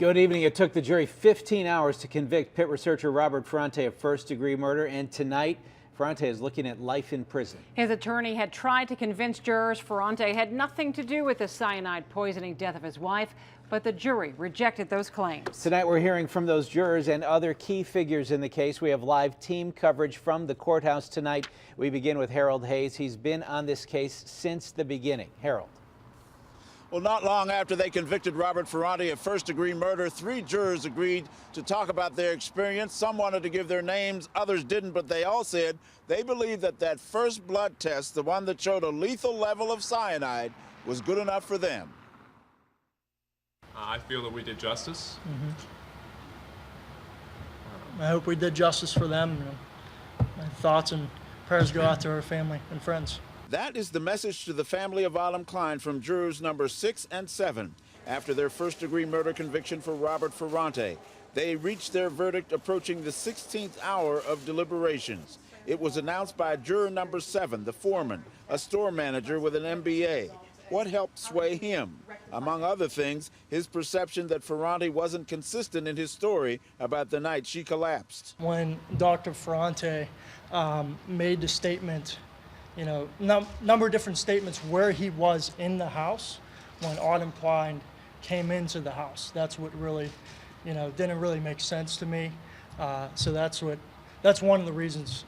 Good evening. It took the jury 15 hours to convict Pitt researcher Robert Ferrante of first-degree murder, and tonight Ferrante is looking at life in prison. His attorney had tried to convince jurors Ferrante had nothing to do with the cyanide poisoning death of his wife, but the jury rejected those claims. Tonight we're hearing from those jurors and other key figures in the case. We have live team coverage from the courthouse tonight. We begin with Harold Hayes. He's been on this case since the beginning. Harold. Well, not long after they convicted Robert Ferrante of first-degree murder, 3 jurors agreed to talk about their experience. Some wanted to give their names, others didn't, but they all said they believed that first blood test, the one that showed a lethal level of cyanide, was good enough for them. I feel that we did justice. I hope we did justice for them. My thoughts and prayers go out to her family and friends. That is the message to the family of Autumn Klein from jurors number 6 and 7 after their first-degree murder conviction for Robert Ferrante. They reached their verdict approaching the 16th hour of deliberations. It was announced by juror number 7, the foreman, a store manager with an MBA. What helped sway him? Among other things, his perception that Ferrante wasn't consistent in his story about the night she collapsed. When Dr. Ferrante made the statement, number of different statements where he was in the house when Autumn Klein came into the house. That's what really, didn't really make sense to me. So that's one of the reasons,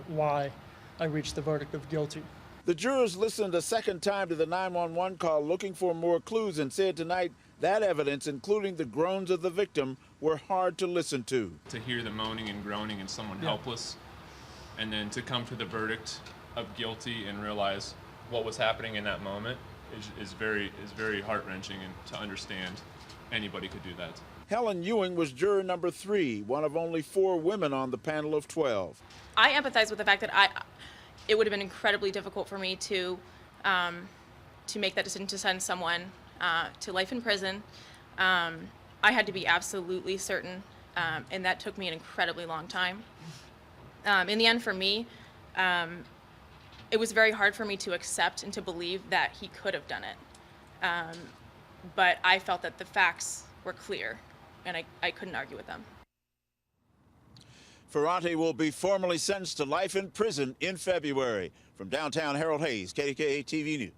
why I reached the verdict of guilty. The jurors listened a second time to the 911 call looking for more clues and said tonight that evidence, including the groans of the victim, were hard to listen to. To hear the moaning and groaning and someone helpless, and then to come to the verdict of guilty and realize what was happening in that moment is very heart-wrenching, and to understand anybody could do that. Helen Ewing was juror number 3, one of only 4 women on the panel of 12. I empathize with the fact that it would have been incredibly difficult for me to make that decision to send someone to life in prison. I had to be absolutely certain, and that took me an incredibly long time. In the end, for me, it was very hard for me to accept and to believe that he could have done it. But I felt that the facts were clear, and I couldn't argue with them. Ferrante will be formally sentenced to life in prison in February. From downtown, Harold Hayes, KDKA TV News.